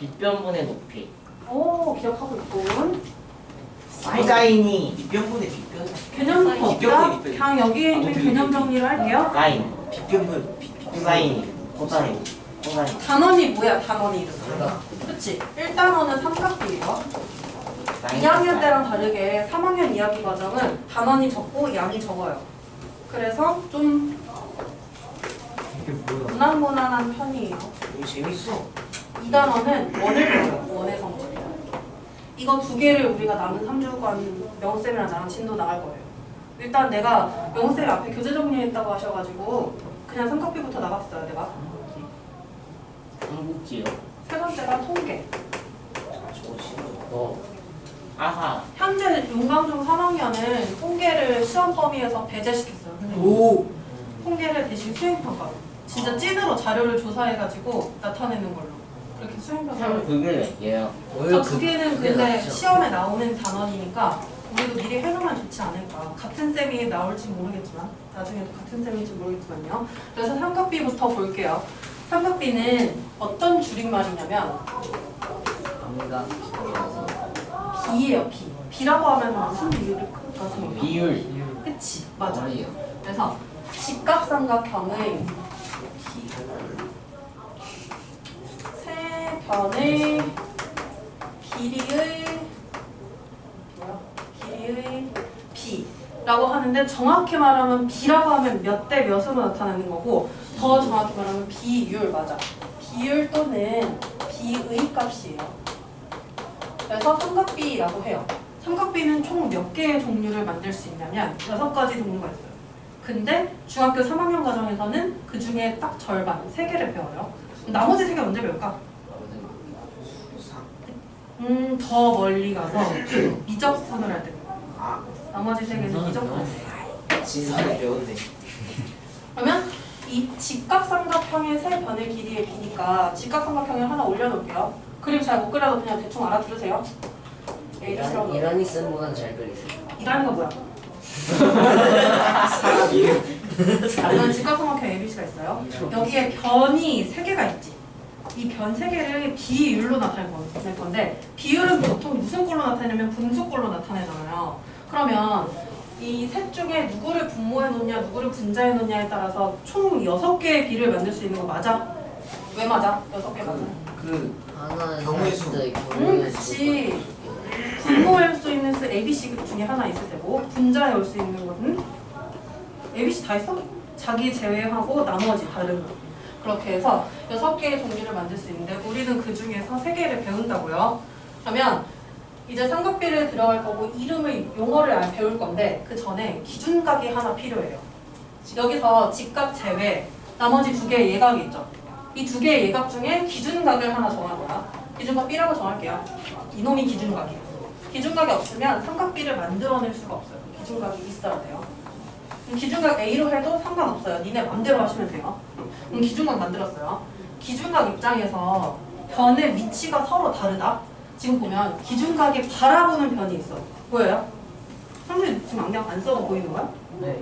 빗변분의 높이. 오, 기억하고 있군. 사인이 빗변분의 빗변. 개념부터 없다? 그냥 여기에 있는 개념 정리를 할게요. 사인, 빗변분 사인, 코사인, 코사인. 단원이 뭐야, 단원이 이름. 그치? 1단원은 삼각비예요. 2학년 때랑 다르게 3학년 이야기 과정은 단원이 적고 양이 적어요. 그래서 좀 이게 뭐야? 무난무난한 편이에요. 이거 재밌어. 2단원은 원을 배워요. 원의 성질. 이거 두 개를 우리가 남은 3주간 명쌤이랑 나랑 진도 나갈 거예요. 일단 내가 명쌤 앞에 교재 정리했다고 하셔가지고 그냥 삼각비부터 나갔어요, 내가. 한국지요. 세 번째가 통계. 저거 싫어. 아하. 현재 용강중 3학년은 통계를 시험 범위에서 배제시켰어요. 오. 통계를 대신 수행평가로. 진짜 찐으로 자료를 조사해가지고 나타내는 걸로. 그렇게 수행평가를. 그게 몇 개요? 저 두 개는 근데 시험에 나오는 단원이니까 우리도 미리 해놓으면 좋지 않을까. 같은 쌤이 나올지 모르겠지만 나중에도 같은 쌤일지 모르겠지만요. 그래서 삼각비부터 볼게요. 삼각비는 어떤 줄임말이냐면 비예요, 비. 비라고 하면 무슨 비율을 가슴 비율. 그치, 맞아. 그래서 직각삼각형의 세 변의 길이의 비라고 하는데 정확히 말하면 비라고 하면 몇 대 몇으로 나타내는 거고 더 정확히 말하면 비율 맞아. 비율 또는 비의 값이에요. 그래서 삼각비라고 해요. 삼각비는 총 몇 개의 종류를 만들 수 있냐면 6가지 종류가 있어요. 근데 중학교 3학년 과정에서는 그 중에 딱 절반, 3개를 배워요. 나머지 3개 언제 배울까? 더 멀리 가서 미적분을 할 때. 나머지 3개는 미적분. 진상을 배웠네. 그러면 이 직각삼각형의 세 변의 길이의 비니까 직각삼각형을 하나 올려놓을게요. 그림 잘 못 그려도 그냥 대충 알아들으세요. 이란이 쌤보단 잘 그리세요. 이라는 건 뭐야? 이런 직각삼각형 ABC가 있어요. 여기에 변이 3개가 있지. 이 변 3개를 비율로 나타낼 건데 비율은 보통 무슨 꼴로 나타내냐면 분수꼴로 나타내잖아요. 그러면 이 셋 중에 누구를 분모해 놓냐 누구를 분자해 놓냐에 따라서 총 6개의 비를 만들 수 있는 거 맞아? 왜 맞아? 6개 맞아? 하나는 경우의 수. 그치. 분모할 수 있는 수 ABC 중에 하나 있을 테고 분자해 올 수 있는 것은 ABC 다 있어? 자기 제외하고 나머지 다른 거. 그렇게 해서 6개의 종류를 만들 수 있는데 우리는 그 중에서 3개를 배운다고요. 그러면 이제 삼각비를 들어갈 거고 이름을 용어를 배울 건데 그 전에 기준각이 하나 필요해요. 여기서 직각 제외 나머지 2개의 예각이 있죠. 이 2개의 예각 중에 기준각을 하나 정할 거야. 기준각 B라고 정할게요. 이놈이 기준각이에요. 기준각이 없으면 삼각비를 만들어낼 수가 없어요. 기준각이 있어야 돼요. 기준각 A로 해도 상관없어요. 니네 맘대로 하시면 돼요. 기준각 만들었어요. 기준각 입장에서 변의 위치가 서로 다르다. 지금 보면 기준각이 바라보는 변이 있어. 보여요? 상준이 지금 안경 안 써도 보이는 거야? 네,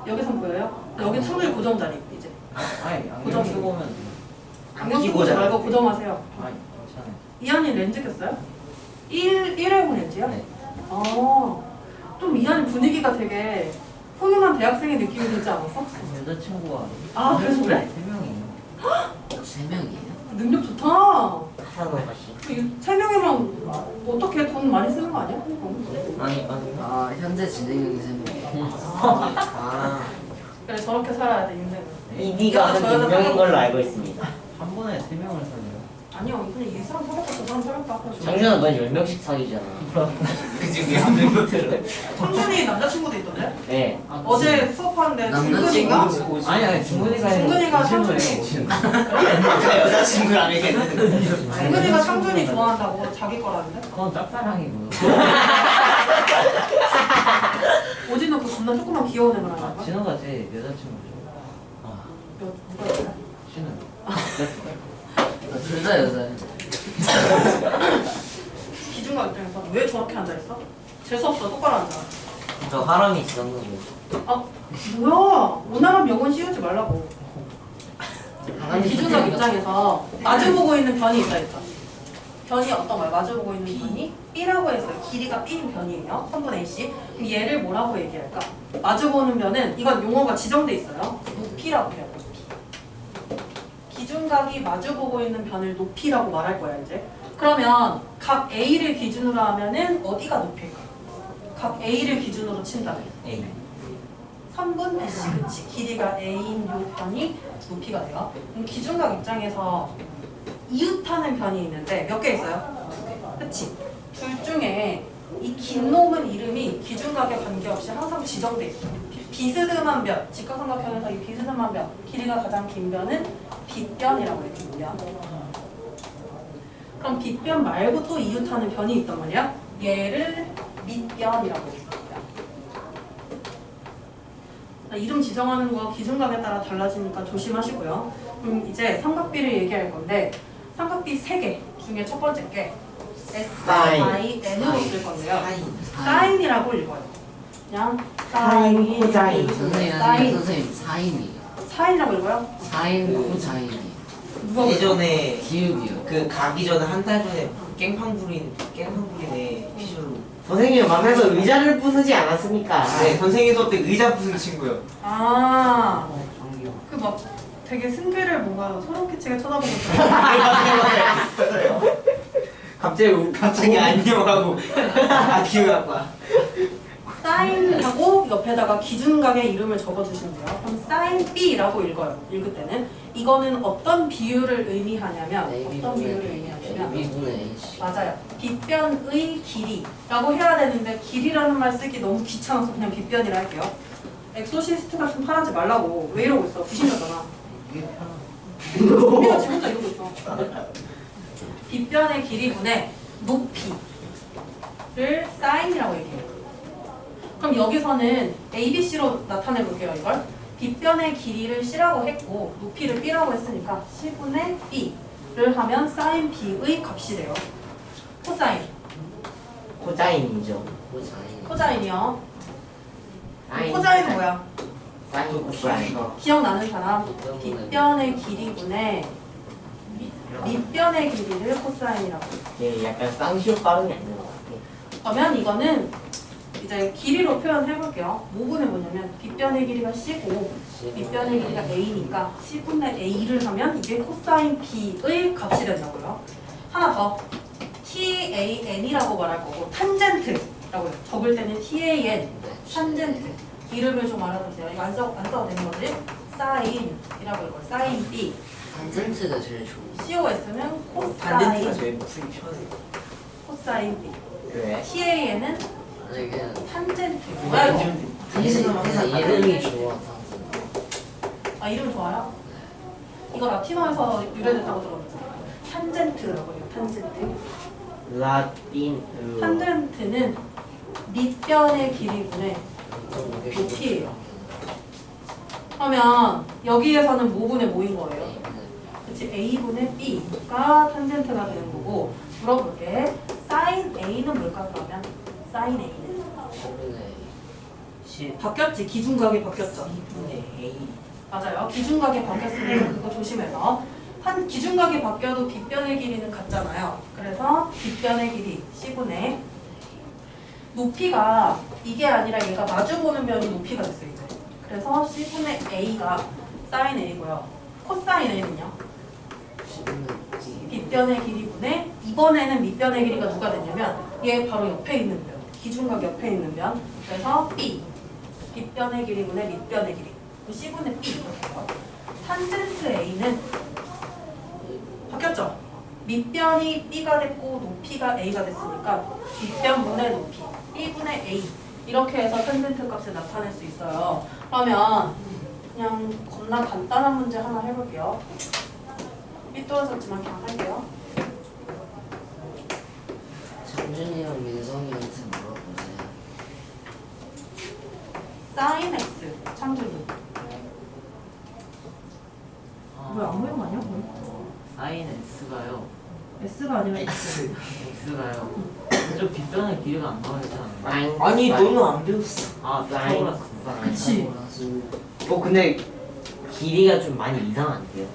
여기선 보여요? 여기 상준이 고정 자리 이제. 아니, 고정 안경 쓰고 오면. 안경 쓰고 말고 고정하세요. 아니, 괜찮아요. 이한이 렌즈 꼈어요? 1회분 렌즈요? 네. 좀 이한이 분위기가 되게 훈훈한 대학생의 느낌이 들지 않았어? 여자친구가. 아, 그래서 그래? 3명이에요. 3명이에요? 능력 좋다. 하사노가 씨. 이 3명이면 어떻게 돈 많이 쓰는 거 아니야? 아니. 아 현재 진행형이 3명이에요? 그래 저렇게 살아야 돼 인생은. 이니가 한 2명인 걸로 알고 있습니다. 한 번에 3명을 사네요. 아니요 그냥 이 사람 사귀었다 저 사람 사귀었다. 장준아 넌 10명씩 사귀잖아. 그 중에 한 명도 들어. 창준이 남자친구도 있던데? 네. 어제 수업하는데 남자친구? 중근이가? 아니 중근이가 중근이가 질문을 창준이 내가 여자친구를 안 얘기했는데. 중근이가 창준이 좋아한다고 자기 거라는데? 그건 짝사랑이고. 오지는 그 겁나 조그만 귀여운 애만 하는 거야? 진호가 제 여자친구죠. 누가 있어요? 진호. 둘 다 여자예요. 기준각 입장에서 왜 저렇게 앉아있어? 재수없어 똑바로 앉아. 저 하람이 있었는 거고. 아 뭐야 오나라 명언 씌우지 말라고. 기준각 입장에서 마주보고 있는 변이 있다 했죠. 변이 어떤 거예요? 마주보고 있는 변이 B라고 했어요. 길이가 B인 변이에요. 3분의 AC. 그럼 얘를 뭐라고 얘기할까? 마주보는 변은 이건 용어가 지정돼 있어요. 높이라고 해요. 높이. 기준각이 마주보고 있는 변을 높이라고 말할 거야 이제. 그러면 각 A를 기준으로 하면은 어디가 높일까? 각 A를 기준으로 친다면 A. 3분 AC 그치? 길이가 A인 요 변이 높이가 돼요. 그럼 기준각 입장에서 이웃하는 변이 있는데 몇 개 있어요? 그치? 둘 중에 이 긴 놈은 이름이 기준각에 관계없이 항상 지정돼 있어요. 비스듬한 변, 직각삼각형에서 이 비스듬한 변, 길이가 가장 긴 변은 빗변이라고 이렇게 불려. 그럼 빗변 말고 또 이웃하는 변이 있단 말이야? 얘를 밑변이라고 얘기합니다. 이름 지정하는 거 기준각에 따라 달라지니까 조심하시고요. 그럼 이제 삼각비를 얘기할 건데 삼각비 3개 중에 첫 번째 게 SIN으로 쓸 건데요. 사인이라고 읽어요. 그냥 사인, 코사인. 선생님 사인. 선생님 사인이에요. 사인이라고 읽어요? 사인 코사인이 누가 그랬어? 예전에 기울기요. 그 가기 전에 한 달 전에 깽판 부리네 피셜로. 선생님 만나서 의자를 부수지 않았습니까? 네, 선생님 수업 때 의자 부순 친구요. 아, 그 막 되게 승계를 뭔가 소름 끼치게 쳐다보고 있어요. 갑자기 안녕하고 아 기억났다. 사인하고 옆에다가 기준각의 이름을 적어주시면 돼요. 그럼 사인 B라고 읽어요. 읽을 때는 이거는 어떤 비율을 의미하냐면 어떤 비율을 의미하냐면 B분의 H. 맞아요. 빗변의 길이라고 해야 되는데 길이라는 말 쓰기 너무 귀찮아서 그냥 빗변이라 할게요. 엑소시스트 같은 팔하지 말라고. 왜 이러고 있어? 귀신이잖아. 우리가 지금 혼자 이러고 있어. 빗변의 길이분의 높이를 사인이라고 얘기해요. 그럼 여기서는 ABC로 나타내 볼게요. 이걸 빗변의 길이를 C라고 했고 높이를 B라고 했으니까 C분의 B를 하면 사인 B의 값이 돼요. 코사인. 코사인이죠. 코사인. 코사인이요. 사인. 코사인은 뭐야? 사인 코사인. 기억나는 사람? 빗변의 길이분의 밑변의 길이를 코사인이라고 해요. 예, 약간 쌍시옷 발음이 안 되는 것 같아. 그러면 이거는 이제 길이로 표현해볼게요. 모분은 뭐냐면 빗변의 길이가 C고 밑변의 길이가 A니까 C분의 A를 하면 이게 코사인 B의 값이 된다고요. 하나 더 TAN이라고 말할 거고 탄젠트라고 해요. 적을 때는 TAN, 탄젠트 이름을 좀 알아두세요. 이거 안 써도 되는 거지? 사인이라고 읽어요. 사인 B 탄젠트가 제일 좋은. COS는 단덴트가 코사인 제일 풀이 편해. 코사인 B 그래? TAN은 아니 그냥 탄젠트 뭐야 이거? 이름이 좋아. 아 이름 좋아요? 이거 라틴어에서 유래됐다고 들었는데 탄젠트라고 해요. 탄젠트. 라틴. 탄젠트는 밑변의 길이분의 높이예요. 그러면 여기에서는 뭐분의 뭐인 거예요? 그치 A분의 B가 탄젠트가 되는 거고 물어볼게. 사인 A는 뭘까 그러면? 사인 A는 바뀌었지. 기준각이 바뀌었죠. 2분의 A. 맞아요. 기준각이 바뀌었으니까 그거 조심해서. 한 기준각이 바뀌어도 빗변의 길이는 같잖아요. 그래서 빗변의 길이 C분의 높이가 이게 아니라 얘가 마주보는 변이 높이가 됐어요. 이제. 그래서 C분의 A가 사인 A고요. 코사인 A는요? 빗변의 길이분의 이번에는 밑변의 길이가 누가 됐냐면 얘 바로 옆에 있는 변. 기준각 옆에 있는 변. 그래서 B 빗변의 길이분의 밑변의 길이. C분의 B 이렇게 해요. 탄젠트 A는 바뀌었죠? 밑변이 B가 됐고 높이가 A가 됐으니까 밑변분의 높이 B분의 A 이렇게 해서 탄젠트 값을 나타낼 수 있어요. 그러면 그냥 겁나 간단한 문제 하나 해볼게요. 삐뚤어졌지만 그냥 할게요. 창준이랑 민성이한테 물어보세요. 사인 X 창준이 왜 안 보이는 거 아니야? 사인 S가요. S가 아니라 X. X가요. 좀 빗변의 길이가 안 나와있잖아요. 사인. 아니 너는 안 배웠어. 아, 사인. 타올랐어. 그치. 근데 길이가 좀 많이 이상한데요.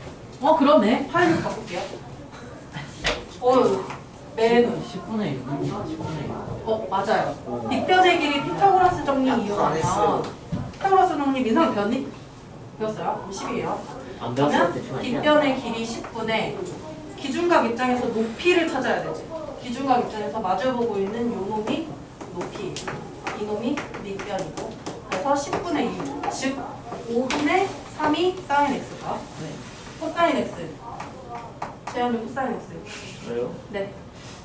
그러네. 파일을 바꿀게요. 맨 10분의 6입니다. 10분의 6. 맞아요. 빗변의 길이 피타고라스 정리 안 이용하면 했어요. 피타고라스 정리 민상 배웠니? 배웠어요? 10이에요. 안 배웠을 그러면 때 좀 아니야. 빗변의 길이 10분의 기준각 입장에서 높이를 찾아야 되지. 기준각 입장에서 마주보고 있는 요 놈이 높이, 이 놈이 밑변이고, 그래서 10분의 2, 즉 5분의 3이 사인 x가 코사인 x. 제한이 코사인 x. 그래요? 네,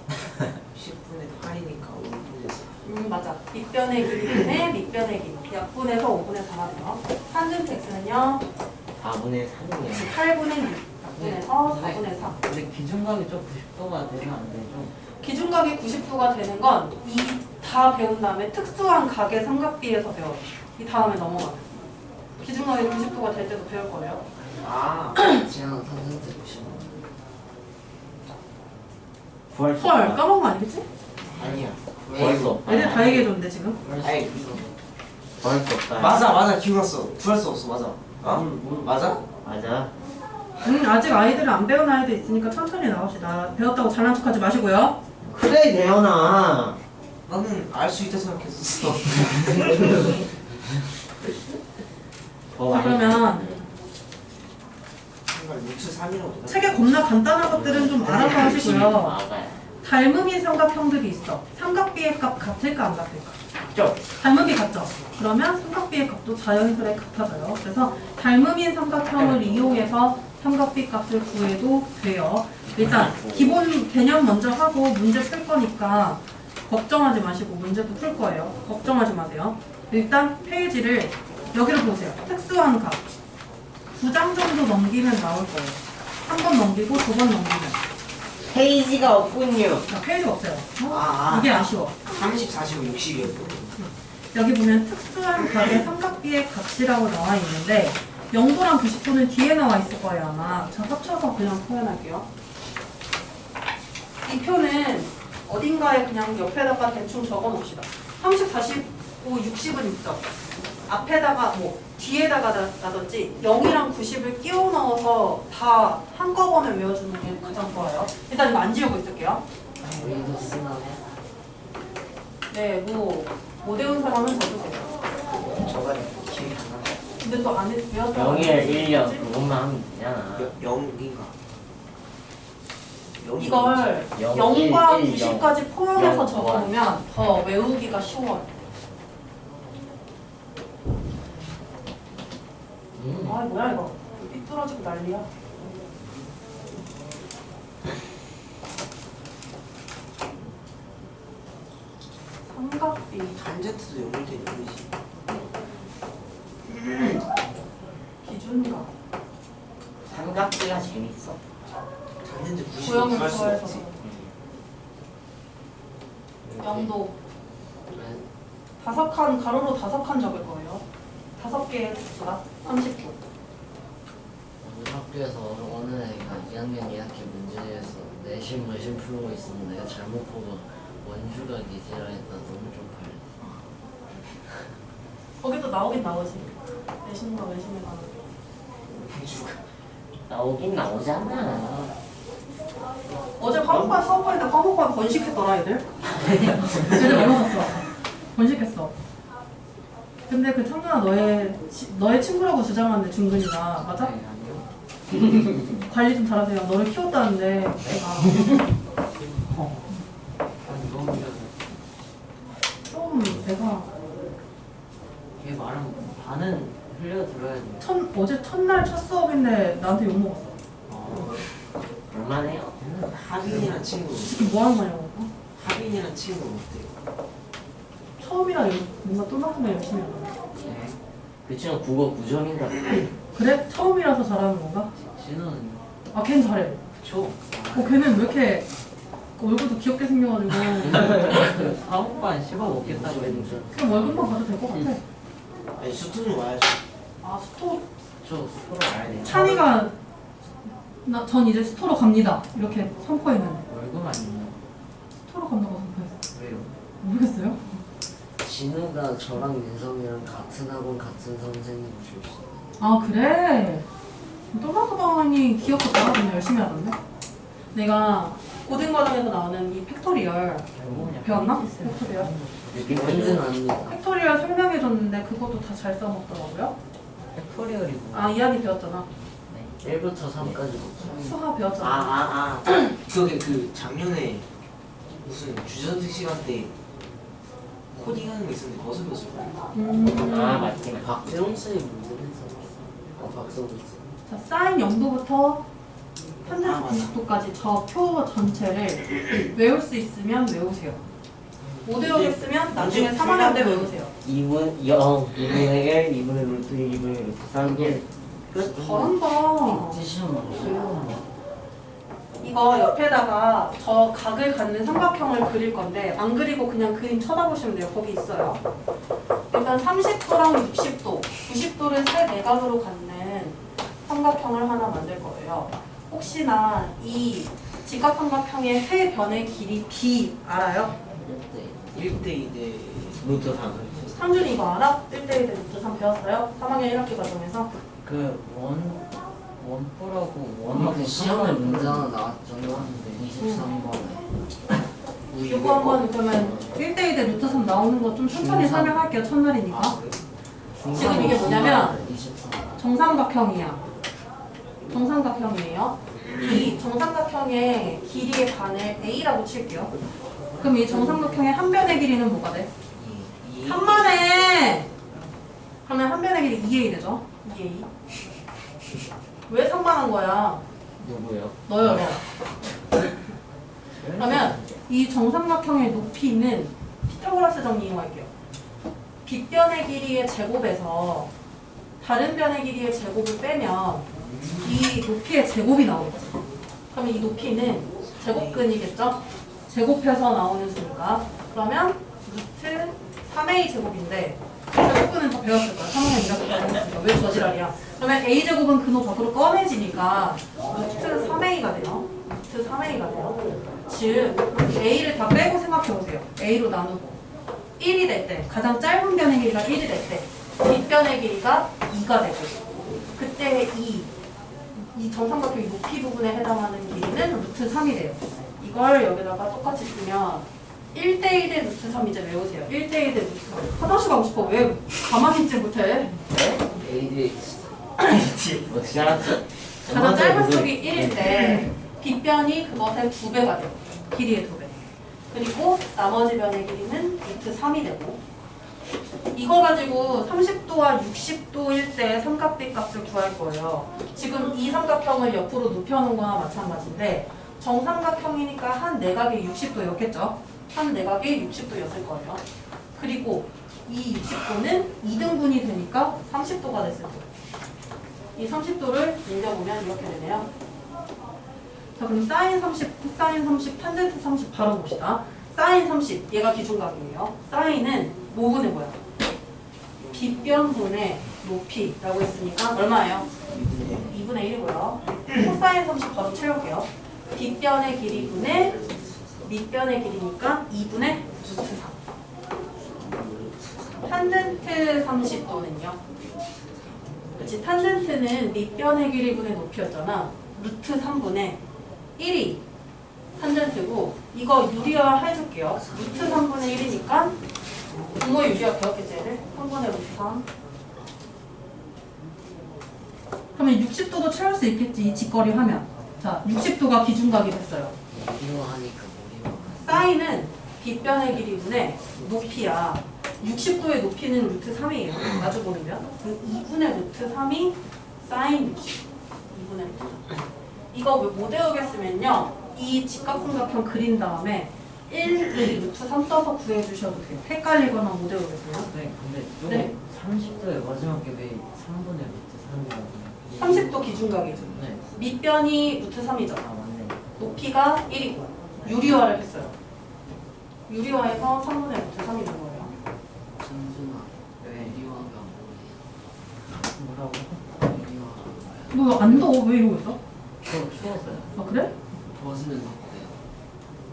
10분의 8이니까 5분의 4. 맞아. 밑변의 길이분의 밑변의 길이. 약분에서 5분의 4가 돼요. 탄젠트 x는요, 4분의 3이에요. 8분의 6. 약분에서 4분의 3. 근데 기준각이 좀 90도가 되면 안 되죠? 기준각이 90도가 되는 건 이 다 배운 다음에 특수한 각의 삼각비에서 배워요. 이 다음에 넘어가요. 기준각이 90도가 될 때도 배울 거예요. 아, 지향 탄젠트 90. 구할 수 헐, 없다. 까먹은 거 아니겠지? 아니야. 구할 수 없다. 애들 다 얘기해줬는데 지금? 아이, 구할 수 없다. 맞아 기울었어. 구할 수 없어. 맞아. 맞아? 맞아. 아직 아이들은 안 배운 아이들 있으니까 천천히 나갑시다. 배웠다고 잘난 척하지 마시고요. 그래 대현아. 나는 알 수 있다 생각했었어. 더 자, 많이 그러면 정말 루트 3이라고. 책에 겁나 간단한 것들은 좀 알아서 하시고요. 맞아요. 닮음인 삼각형들이 있어. 삼각비의 값 같을까 안 같을까? 좀. 닮음이 같죠? 그러면 삼각비의 값도 자연스레 같아져요. 그래서 닮음인 삼각형을 이용해서 삼각비 값을 구해도 돼요. 일단 기본 개념 먼저 하고 문제 풀 거니까 걱정하지 마시고 문제도 풀 거예요. 걱정하지 마세요. 일단 페이지를 여기로 보세요. 특수한 값. 2장 정도 넘기면 나올 거예요. 한 번 넘기고 2번 넘기면. 페이지가 없군요. 자, 페이지가 없어요. 아. 이게 아쉬워. 30, 40, 60이었어. 여기 보면 특수한 값의 삼각비의 값이라고 나와 있는데 0도랑 90도는 뒤에 나와 있을 거예요 아마. 자, 합쳐서 그냥 표현할게요. 이 표는 어딘가에 그냥 옆에다가 대충 적어 놓읍시다. 30, 45, 60은 있죠. 앞에다가 뭐 뒤에다가 라든지 0이랑 90을 끼워 넣어서 다 한꺼번에 외워주는 게 가장 좋아요. 일단 이거 안 지우고 있을게요. 우리도 쓰나? 네, 뭐 못 외운 사람은 적으세요. 저가 기억이 안 나. 근데 또 안 외웠다고 0일 1년 그것만 하면 되잖아. 0인가? 이걸 영, 0과 일, 일, 90까지 포함해서 영, 적어놓으면 더 외우기가 쉬워요. 아 뭐야 이거 삐뚤어지고 난리야. 삼각비 단제트도 연결돼 있듯이. 기준각 삼각대가 재밌어. 단제트 90을 구형을 구할 수 좋아해서 없지. 영도 네. 5칸 가로로 5칸 적을 거예요. 5개의 숫수가 30분. 오늘 학교에서 어느 애가 2학년 2학기 문제에서 내신 물신 풀고 있었는데 내가 잘못 보고 원주가 기지라 했다. 너무 쪽팔려. 거기도 나오긴 나오지. 내신과 외신에 나오는. 나오긴 나오잖아. 어제 과목반 수업하는데 과목반 번식했더라 애들. 애들 얼마나 번식했어. 근데 그 청년아 너의 친구라고 주장하는 중근이가 맞아? 네, 아니요. 관리 좀 잘하세요. 너를 키웠다는데 내가 아니 너무 힘들어서 좀 내가 걔 말은 반은 흘려 들어야 돼. 어제 첫날 첫 수업인데 나한테 욕 먹었어. 얼마네요? 하빈이란 친구. 이게 뭐 하는 말이냐고. 하빈이란 친구 어때요? 처음이라 뭔가 또나보다 열심히 하는 네. 그 친구 국어 9점인가? 그래? 처음이라서 잘하는 건가? 진호는 아 걔는 잘해. 그쵸. 걔는 왜 이렇게 얼굴도 귀엽게 생겨가지고 사업반 씹어 먹겠다고 했는데 그냥 월급만 받아도 될 것 같아. 아니 수투는 와야지. 아 스토 저 스포를 알아야 돼요. 찬이가 전 이제 스토로 갑니다 이렇게 선포했는데 월급만 있나? 스토로 간다고 선포했어. 왜요? 모르겠어요? 진우가 저랑 민성이랑 같은 학원 같은 선생님 출신. 아 그래? 또나도방이 귀엽고 잘하던데 열심히 하던데? 내가 고등 과정에서 나오는 이 팩토리얼 배웠나? 팩토리얼. 완전 아닙니다. 팩토리얼 설명해줬는데 그것도 다 잘 써먹더라고요. 팩토리얼이고. 아 이야기 배웠잖아. 1부터 3까지 수학 배웠잖아. 아 그게 그 작년에 무슨 주전식 시간 때 코딩하는 거 있었는데 거기서 배웠을 거예요. 아 맞긴. 박재홍 쌤이 문제를 했었어. 박성훈 쌤. 자, 사인 0도부터 탄젠트 90도까지 저 표 전체를 외울 수 있으면 외우세요. 못 외우겠으면 나중에 3학년 때 외우세요. 2분 0, 2분의 1, 2분의 루트 1, 2분의 루트 3, 1. 잘한다. 시험 이거 옆에다가 저 각을 갖는 삼각형을 그릴 건데 안 그리고 그냥 그림 쳐다보시면 돼요. 거기 있어요. 일단 30도랑 60도, 90도를 세 내각으로 갖는 삼각형을 하나 만들 거예요. 혹시나 이 직각삼각형의 세 변의 길이 B 알아요? 1대 2대 루트 3. 상준이 이거 알아? 1대1 루트 3 배웠어요? 3학년 1학기 과정에서? 그 원포라고 그 시험에 문제 하나 나왔잖아. 23번에. 이거 한번 그러면 1대1 루트 3 나오는 거 좀 천천히 중3. 설명할게요. 첫날이니까. 지금 이게 아, 뭐냐면 23. 정삼각형이야. 정삼각형이에요. 이 정삼각형의 길이의 반을 A라고 칠게요. 그럼 이 정삼각형의 한 변의 길이는 뭐가 돼? 3만에! 그러면 한 변의 길이 2A 되죠? 2A. 왜 3만한 거야? 누구요? 너요, 너. 그러면 이 정삼각형의 높이는 피타고라스 정리 이용할게요. 빗변의 길이의 제곱에서 다른 변의 길이의 제곱을 빼면 이 높이의 제곱이 나오는 거죠. 그러면 이 높이는 제곱근이겠죠? 제곱해서 나오는 수니까. 그러면 루트 3a 제곱인데 제곱근은 다 배웠을 거야. 3학년 1학기 배웠으니까. 왜 저지랄이야? 그러면 a 제곱은 근호 밖으로 꺼내지니까 루트 3a가 돼요. 루트 3a가 돼요. 즉 a를 다 빼고 생각해보세요. a로 나누고 1이 될 때, 가장 짧은 변의 길이가 1이 될 때 뒷변의 길이가 2가 되고 그때 이 정삼각형의 높이 부분에 해당하는 길이는 루트 3이 돼요. 이걸 여기다가 똑같이 쓰면 1대1대 루트 3 이제 외우세요. 1대1대 루트 3. 화장실 가고 싶어. 왜 가만히 있지 못해? ADX. 어떻게 알았지? 가장 짧은 쪽이 1일 때 빗변이 그것의 2배가 돼요. 길이의 2배. 그리고 나머지 변의 길이는 루트 3이 되고 이거 가지고 30도와 60도일 때 삼각비 값을 구할 거예요. 지금 이 삼각형을 옆으로 눕혀놓은 거나 마찬가지인데 정삼각형이니까 한 내각이 60도였겠죠? 한 내각이 60도였을 거예요. 그리고 이 60도는 2등분이 되니까 30도가 됐을 거예요. 이 30도를 늘려보면 이렇게 되네요. 자, 그럼 사인 30, 코사인 30, 탄젠트 30 바로 봅시다. 사인 30, 얘가 기준각이에요. 사인은 뭐분의 뭐야? 빗변분의 높이라고 했으니까 얼마예요? 2분의 1이고요. 코사인 30 바로 채울게요. 빗변의 길이분의 밑변의 길이니까 2분의 루트 3. 탄젠트 30도는요? 그렇지, 탄젠트는 밑변의 길이분의 높이였잖아. 루트 3분의 1이 탄젠트고 이거 유리화 해줄게요. 루트 3분의 1이니까 분모 유리화 배웠겠지 얘들? 3분의 루트 3. 그러면 60도도 채울 수 있겠지 이 직거리 하면. 자, 60도가 기준각이 됐어요. 무리와 하니까 무리와. 사인은 빗변의 길이분의 높이야. 60도의 높이는 루트 3이에요. 마주보면. 그 2분의 루트 3이 사인 60. 2분의 루트 3. 이거 왜 못 외우겠으면요. 이 직각삼각형 그린 다음에 1, 2, 루트 3 써서 구해주셔도 돼요. 헷갈리거나 못 외우겠어요. 네, 근데 좀 네. 30도에 마지막에 왜 3분의 루트 3이라고? 30도 기준각이죠. 네. 밑변이 루트 3이죠. 아 맞네. 높이가 1이고 유리화를 했어요. 유리화해서 3분의 루트 3이 된 거예요. 천준아. 네. 무리와가 뭐라고? 뭐예요? 무리와가 뭐야? 너 안 더워? 왜 이러고 있어? 저 추웠어요. 아 그래? 벗으면 어때요?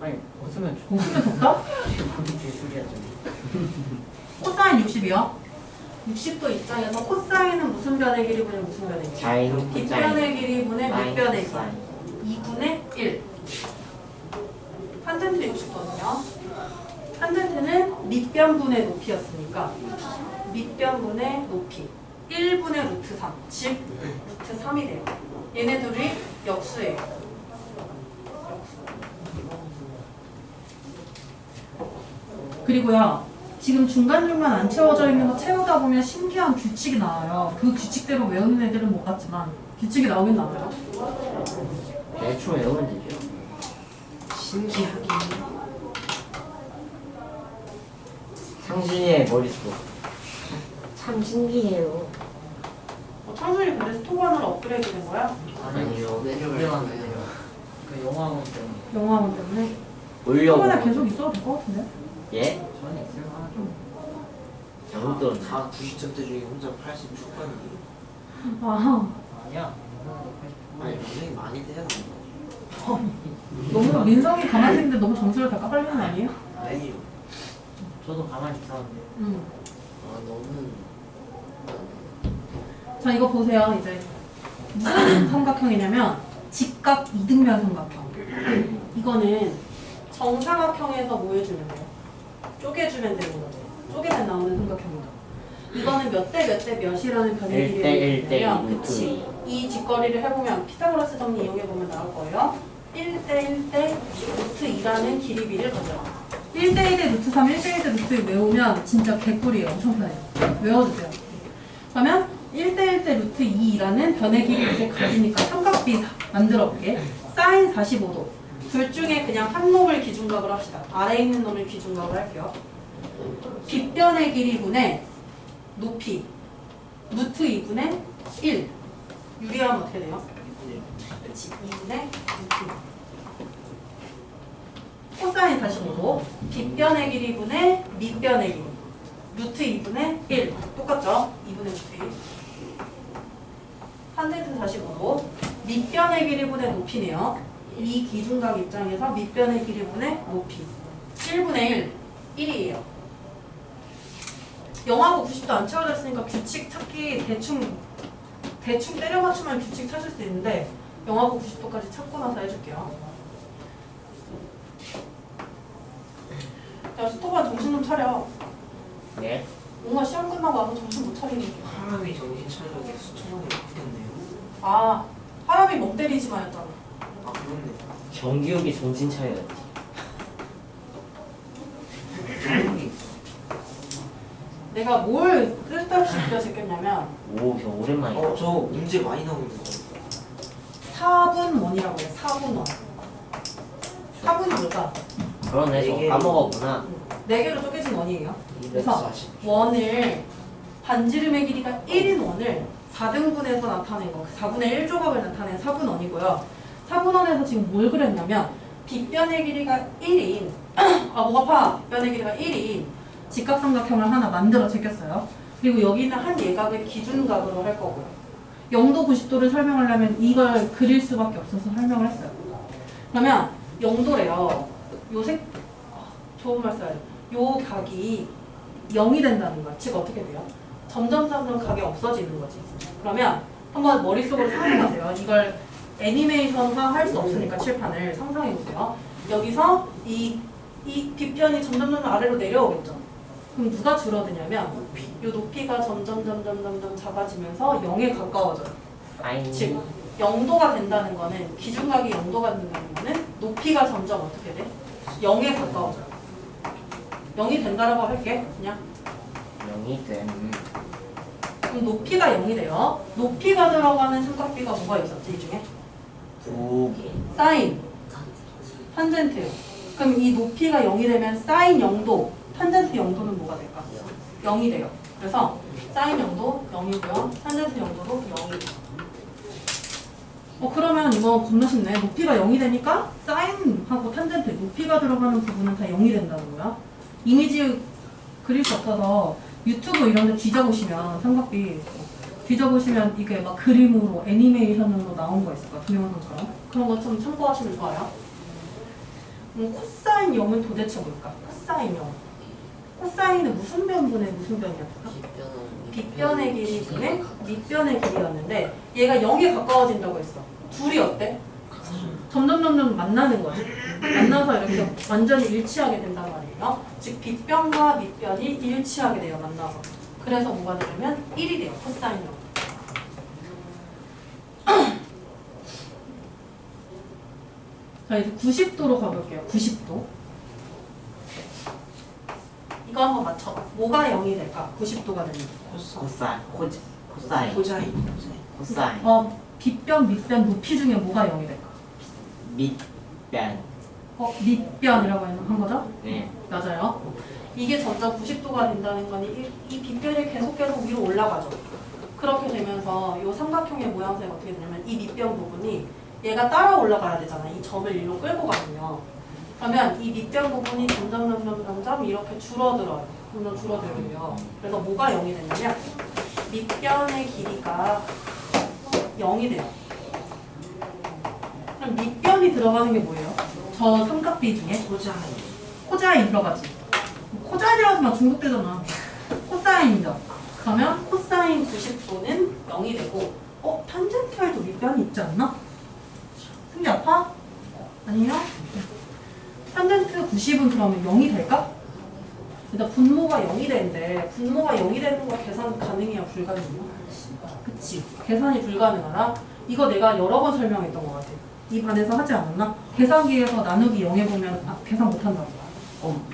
아니 벗으면 공수면 덥다? 개소리야 좀. 코사인 60이요? 60도 입장에서 코사인은 무슨 변의 길이분의 무슨 변의 길이? 사인, 뒷변의 길이분의 사인, 밑변의 사인. 길이 2분의 1. 탄젠트 60도는요. 탄젠트는 밑변분의 높이였으니까 밑변분의 높이 1분의 루트 3, 즉 루트 3이 돼요. 얘네들이 역수예요. 역수. 그리고요. 지금 중간중간 안 채워져 있는 거 채우다 보면 신기한 규칙이 나와요. 그 규칙대로 외우는 애들은 못 봤지만 규칙이 나오긴 나와요. 대충 외우면 되죠. 신기하긴. 상준이의 머릿속. 참 신기해요. 창준이 근데 스토반으로 업그레이드 된 거야? 아니요. 내려가면 돼요. 그 영화관 때문에. 영화원 때문에? 올려. 스토반에 계속 있어도 될 것 같은데? 예? 저는 있을 만하죠. 잘못 들었네. 다 90점대 중에 혼자 80 초반이에요. 아, 아니야. 아니 굉장히 많이 돼요. 너무 민성이 가만히 있는데 너무 점수를 다 까발리는 거 아니에요? 아니요. 저도 가만히 있었는데. 아 너는 자, 이거 보세요. 이제 무슨 삼각형이냐면 직각 이등변 삼각형. 이거는 정사각형에서 뭐 해주면 돼요? 쪼개주면 되는 거죠. 쪼개면 나오는 삼각형이죠. 이거는 몇 대 몇 대 몇이라는 변의 일 대 일 대 길이를 이. 그치. 이 직거리를 해보면 피타고라스 정리 이용해보면 나올 거예요. 1대 1대 루트 2라는 길이 비를 가져요. 1대 1대 루트 3, 1대 1대 루트 2 외우면 진짜 개꿀이에요. 엄청 편해요. 외워주세요. 그러면 1대 1대 루트 2라는 변의 길이 이렇게 가지니까 삼각비 만들어볼게. 사인 45도. 둘 중에 그냥 한 놈을 기준각으로 합시다. 아래에 있는 놈을 기준각으로 할게요. 빗변의 길이분의 높이 루트 2분의 1 유리하면 어떻게 돼요? 그치 2분의 루트 코사인 45도 빗변의 길이분의 밑변의 길이 루트 2분의 1 똑같죠? 2분의 루트 1 탄젠트 45도 밑변의 길이분의 높이네요. 이 기준각 입장에서 밑변의 길이분의 높이 1분의 1 1이에요. 영하고 90도 안 채워져 있으니까 규칙 찾기 대충 때려 맞추면 규칙 찾을 수 있는데 영하고 90도까지 찾고 나서 해줄게요. 야 스토반 정신 좀 차려. 네? 뭔가 시험 끝나고 와서 정신 못 차리는 게. 사람이 정신 차리게 수천만에 바뀌었네요. 아 사람이 멍 때리지 마였잖아. 아 그렇네. 정기욱이 정신 차려야지. 내가 뭘 쓸데없이 그려 제꼈냐면 오, 저 오랜만이다. 저 문제 많이 나오는 거. 4분 원이라고 해. 4분 원. 4분이 뭘까? 그러네, 저 이게- 까먹었구나. 4개로 쪼개진 원이에요. 그래서 240. 원을 반지름의 길이가 1인 원을 4등분해서 나타낸 거, 4분의 1조각을 나타낸 4분원이고요. 4분원에서 지금 뭘 그렸냐면 빗변의 길이가 1인 아 목 아파! 빗변의 길이가 1인 직각삼각형을 하나 만들어 제꼈어요. 그리고 여기 있는 한 예각을 기준각으로 할 거고요. 0도 90도를 설명하려면 이걸 그릴 수밖에 없어서 설명을 했어요. 그러면 0도래요. 좋은 말 써야 돼. 요 각이 0이 된다는 거야. 즉 어떻게 돼요? 점점 각이 없어지는 거지. 그러면 한번 머릿속으로 상상하세요. 이걸 애니메이션화 할 수 없으니까 칠판을 상상해보세요. 여기서 이 빗변이 점점 아래로 내려오겠죠. 그럼 누가 줄어드냐면 이 높이가 점점 작아지면서 0에 가까워져요. 사인. 즉 0도가 된다는 거는 기준각이 0도가 된다는 거는 높이가 점점 어떻게 돼? 0에 가까워져요. 0이 된다라고 할게. 그냥 0이 됨. 그럼 높이가 0이 돼요. 높이가 들어가는 삼각비가 뭐가 있었지 이 중에? 2개. 사인, 탄젠트. 그럼 이 높이가 0이 되면 사인 0도, 탄젠트 0도는 뭐가 될까? 0이 돼요. 그래서 사인 0도 0이고요. 탄젠트 0도도 0이고. 그러면 이거 겁나 쉽네. 높이가 0이 되니까 사인하고 탄젠트, 높이가 들어가는 부분은 다 0이 된다는 거야. 이미지 그릴 수 없어서 유튜브 이런 데 뒤져보시면 삼각비 뒤져보시면 이게 막 그림으로 애니메이션으로 나온 거 있을 거야. 동영상처럼. 그런 거 좀 참고하시면 좋아요. 코사인 0은 도대체 뭘까? 코사인 0. 코사인은 무슨 변분의 무슨 변이었을까? 빗변의 길이분의 밑변의 길이였는데 얘가 0에 가까워진다고 했어. 둘이 어때? 점점 만나는 거예요. 만나서 이렇게 완전히 일치하게 된단 말이에요. 즉 빗변과 밑변이 일치하게 돼요. 만나서. 그래서 뭐가 되냐면 1이 돼요. 코사인으로. 자 이제 90도로 가볼게요. 90도. 이거 한번 맞춰봐. 뭐가 0이 될까? 90도가 되는. 코사인 코사인 코자인. 코사인 빗변, 밑변, 높이 중에 뭐가 0이 될까? 밑변 밑변이라고 한 거죠? 네 맞아요. 이게 점점 90도가 된다는 건 이 빗변이 계속 위로 올라가죠. 그렇게 되면서 이 삼각형의 모양새가 어떻게 되냐면 이 밑변 부분이 얘가 따라 올라가야 되잖아. 이 점을 일로 끌고 가면요. 그러면 이 밑변 부분이 점점 이렇게 줄어들어요. 점점 줄어들어요. 그래서 뭐가 0이 되냐면 밑변의 길이가 0이 돼요. 그럼 밑변이 들어가는 게 뭐예요? 저 삼각비 중에 코자인. 코자인 들어가지. 코자인이라고 하면 중복되잖아. 코사인이죠. 그러면 코사인 90도는 0이 되고 탄젠트에도 밑변이 있지 않나? 승기 아파? 아니요? 탄젠트 90은 그러면 0이 될까? 일단 분모가 0이 되는데 분모가 0이 되는 거 계산 가능해요? 불가능해요? 그치. 계산이 불가능하다? 이거 내가 여러 번 설명했던 것 같아. 이 반에서 하지 않았나? 계산기에서 나누기 0 해보면 계산 못한다고. 뭐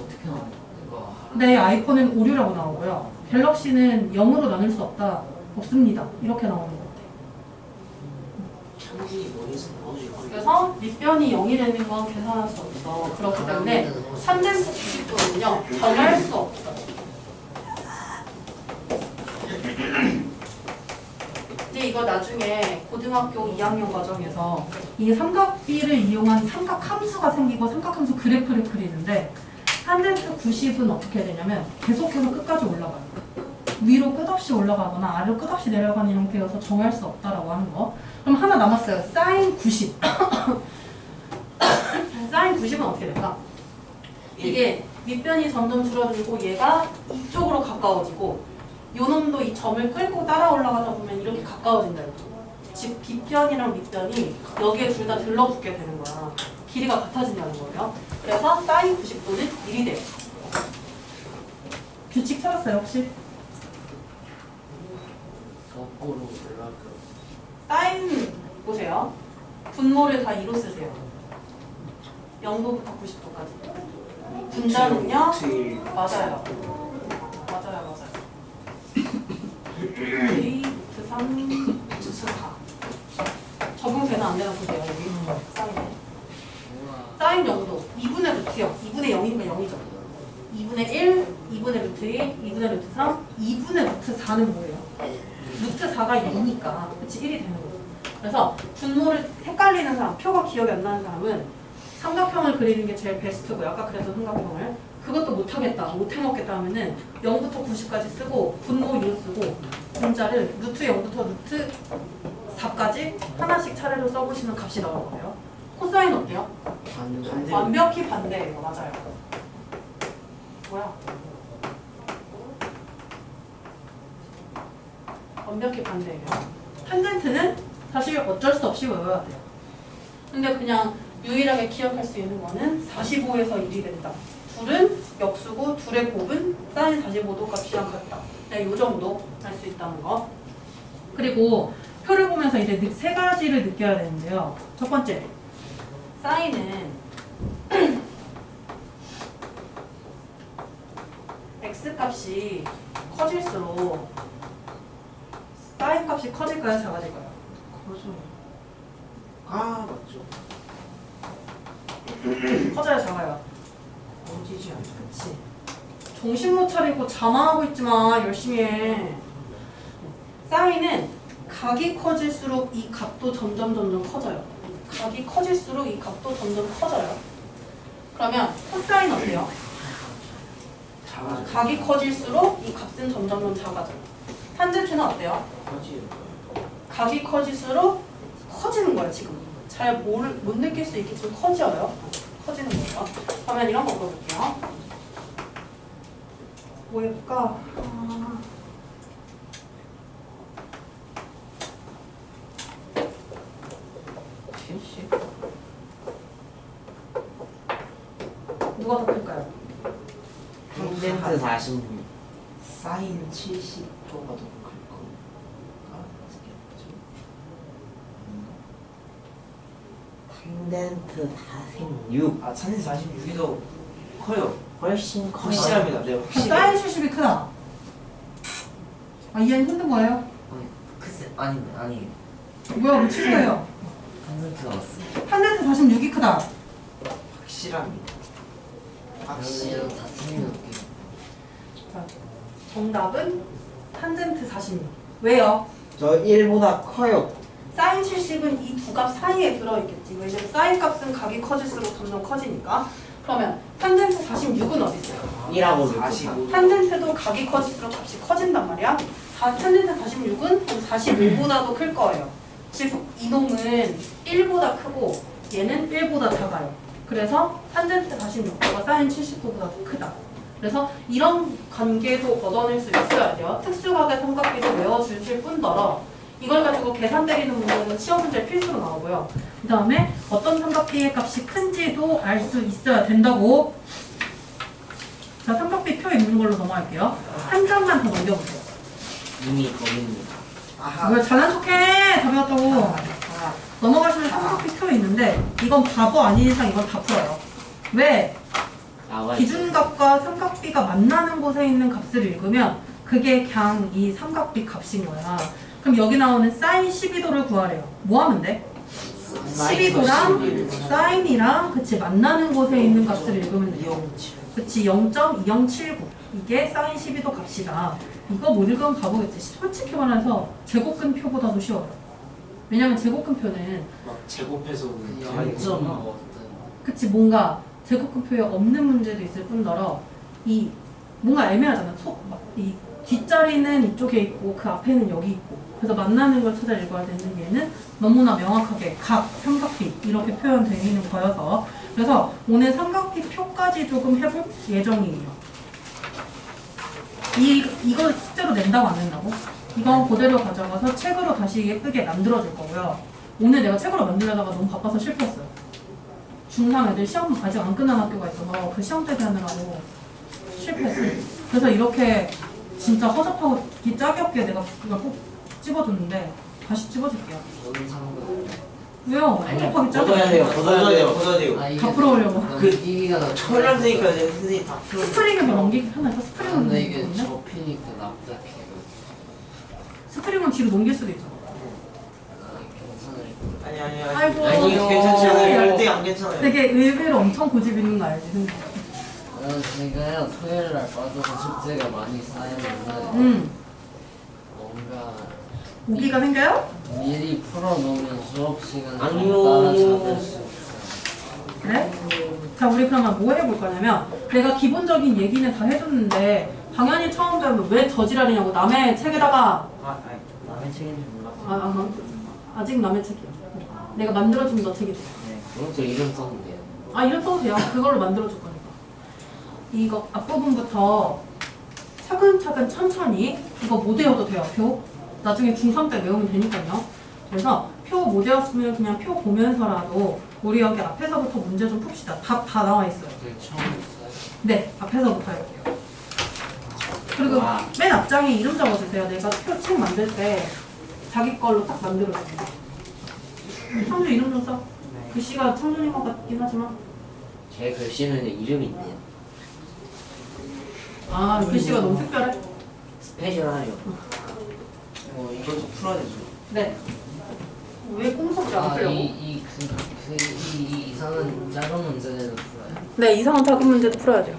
어떻게 나와? 이거 내 아이폰은 오류라고 나오고요. 갤럭시는 0으로 나눌 수 없습니다. 이렇게 나오는 것 같아. 창준이 머리에서 넣어줄 거예요. 그래서 밑변이 0이 되는 건 계산할 수 없어. 그렇기 때문에 3젠트 90도는요. 정할 수 없어. 이제 이거 나중에 고등학교 2학년 과정에서 이 삼각비를 이용한 삼각함수가 생기고 삼각함수 그래프를 그리는데 탄젠트 90은 어떻게 되냐면 계속해서 끝까지 올라가요. 위로 끝없이 올라가거나 아래로 끝없이 내려가는 형태여서 정할 수 없다라고 하는 거. 그럼 하나 남았어요. 사인 90. 사인 90은 어떻게 될까? 이게 밑변이 점점 줄어들고 얘가 이쪽으로 가까워지고 요 놈도 이 점을 끌고 따라 올라가다 보면 이렇게 가까워진다. 즉 빗변이랑 밑변이 여기에 둘 다 들러붙게 되는 거야. 길이가 같아진다는 거예요. 그래서 사인 90도는 1이 돼요. 규칙 찾았어요 혹시? 거꾸로 올라가. 사인 보세요. 분모를 다 2로 쓰세요. 0도부터 90도까지. 분자는요? 맞아요. 맞아요. A 루트 3 루트 4. 적용되나 안 되나 보세요. 여기 사인에. 사인 0도 2분의 루트요. 2분의 0이니까 0이죠. 2분의 1, 2분의 루트 1, 2분의 루트 3, 2분의 루트 4는 뭐예요? 루트 4가 0이니까 그치 1이 되는 거죠. 그래서 분모를 헷갈리는 사람, 표가 기억이 안 나는 사람은 삼각형을 그리는 게 제일 베스트고요. 아까 그래서 삼각형을 그것도 못하겠다, 못해먹겠다 하면은 0부터 90까지 쓰고 분모 2로 쓰고 분자를 루트 0부터 루트 4까지 하나씩 차례로 써보시면 값이 나올 거예요. 코사인 어때요? 반대. 완벽히 반대예요. 맞아요. 뭐야? 완벽히 반대예요. 탄젠트는 사실 어쩔 수 없이 외워야 돼요. 근데 그냥 유일하게 기억할 수 있는 거는 45에서 1이 된다. 둘은 역수고 둘의 곱은 사인 45도 값이랑 같다. 네, 이 정도 할 수 있다는 거. 그리고 표를 보면서 이제 세 가지를 느껴야 되는데요. 첫 번째, 사인은 x 값이 커질수록 사인 값이 커질까요? 작아질까요? 커져요. 아 맞죠. 커져요? 작아요? 커지지 않죠. 그치. 정신 못 차리고 자만하고 있지마. 열심히 해. 사인은 각이 커질수록 이 값도 점점 커져요. 각이 커질수록 이 값도 점점 커져요. 그러면 코사인 어때요? 작아져. 각이 커질수록 이 값은 점점 작아져요. 탄젠트는 어때요? 커지요. 각이 커질수록 커지는 거예요. 지금 잘 못 느낄 수 있겠지만 커져요. 커지는 거예요. 그러면 이런 거 물어볼게요. 뭐 해볼까? 70? 누가 더 클까요? 탄젠트 46. 사인 70%가 더 클 건가? 탄젠트 46. 아, 탄젠트 46이 더 커요. 훨씬 커요. 확실합니다. 네, 확실히. 사인 70이 크다. 아, 이해는 힘든 거예요? 아니, 글쎄, 아니. 뭐야, 뭐 치세요? 탄젠트가 왔어. 탄젠트 46이 크다. 확실합니다. 확실. 그러면 다 틀려볼게요. 자, 정답은 탄젠트 46. 왜요? 저 1보다 커요. 사인 70은 이 두 값 사이에 들어있겠지. 왜냐면 사인 값은 각이 커질수록 점점 커지니까. 그러면 탄젠트 46은 어디 있어요? 1하고 45. 탄젠트도 각이 커질수록 값이 커진단 말이야. 탄젠트 46은 45보다도 클 거예요. 즉 이놈은 1보다 크고 얘는 1보다 작아요. 그래서 탄젠트 46도가 사인 79보다 더 크다. 그래서 이런 관계도 얻어낼 수 있어야 돼요. 특수각의 삼각비도 외워주실 뿐더러 이걸 가지고 계산 내리는 문제는 시험 문제 필수로 나오고요. 그 다음에 어떤 삼각비의 값이 큰지도 알 수 있어야 된다고. 자, 삼각비 표 있는 걸로 넘어갈게요. 한 장만 더 넘겨보세요. 이미 거기입니다. 아하. 왜 잘난 척해? 다 배웠다고. 아하. 넘어가시면 삼각비 표 있는데 이건 바보 아닌 이상 이건 다 풀어요. 왜? 나와 있어요. 기준값과 삼각비가 만나는 곳에 있는 값을 읽으면 그게 그냥 이 삼각비 값인 거야. 그럼 여기 나오는 사인 12도를 구하래요. 뭐 하면 돼? 12도랑 사인이랑 그치 만나는 곳에 있는 값을 읽으면 돼요. 207. 그치 0.2079 이게 사인 12도 값이다. 이거 못 읽으면 바보겠지. 솔직히 말해서 제곱근표보다도 쉬워요. 왜냐면 제곱근표는 막 제곱해서 영점 어떤 그치 뭔가 제곱근표에 없는 문제도 있을 뿐더러 이 뭔가 애매하잖아. 이 뒷자리는 이쪽에 있고 그 앞에는 여기 있고 그래서 만나는 걸 찾아 읽어야 되는 얘는 너무나 명확하게 각, 삼각비 이렇게 표현되어 있는 거여서 그래서 오늘 삼각비 표까지 조금 해볼 예정이에요. 이거 숙제로 낸다고 안 낸다고? 이건 그대로 가져가서 책으로 다시 예쁘게 만들어줄 거고요. 오늘 내가 책으로 만들려다가 너무 바빠서 실패했어요. 중3 애들 시험 아직 안 끝난 학교가 있어서 그 시험 대비하느라고 실패했어요. 그래서 이렇게 진짜 허접하고 이 짝이 없게 내가 이걸 꼭 찝어줬는데 다시 찝어줄게요. 저는 상관. 왜요? 허접하게 짝이 걷어야 돼요. 없게. 걷어야 돼요. 걷어야 돼요. 아 이게 다 풀어오려고. 그 이기가 나 철날 테니까 이제 선생님 다 풀어. 스프링은 넘기기 편해서 스프링은 근데 이게 넘기거든요. 접히니까 납작해. 스프링은 뒤로 넘길 수도 있죠. 아 괜찮을 아니 아이고. 아니요. 괜찮지 않아요. 절대 안 괜찮아요. 되게 의외로 엄청 고집 있는 거 알지? 근데. 제가요 토요일 날 빠져서 숙제가 많이 쌓였는데 뭔가 오기가 생겨요? 미리 풀어놓으면 수업 시간에 아니요. 따라잡을 수 있어요. 그래? 자, 우리 그러면 뭐 해볼 거냐면 내가 기본적인 얘기는 다 해줬는데 당연히 처음 배우면 왜 저지랄이냐고 남의 책에다가 아니, 남의 책인지 몰랐어요. 아직 남의 책이야. 내가 만들어준 너 책이지. 네. 그것도 이름 써도 돼요. 아, 이름 써도 돼요. 그걸로 만들어줄 거니까. 이거 앞부분부터 차근차근 천천히 이거 못 외워도 돼요. 표. 나중에 중3 때 외우면 되니까요. 그래서 표 못 외웠으면 그냥 표 보면서라도 우리 여기 앞에서부터 문제 좀 풉시다. 답 다 나와 있어요. 처음 했어요. 네, 앞에서부터 해볼게요. 그리고 와. 맨 앞장에 이름 적어주세요. 내가 표 책 만들 때 자기 걸로 딱 만들어줄게요. 창준 이름 좀 써. 글씨가 창준인 것 같긴 하지만 제 글씨는 이름이 있네요. 아, 글씨가 너무 특별해? 스페셜하네요. 이것도 풀어야 되죠. 네. 왜 꼼석지 안 풀려고? 이 이상한 작은 문제를 풀어요. 네, 이상한 작은 문제도 풀어야 돼요.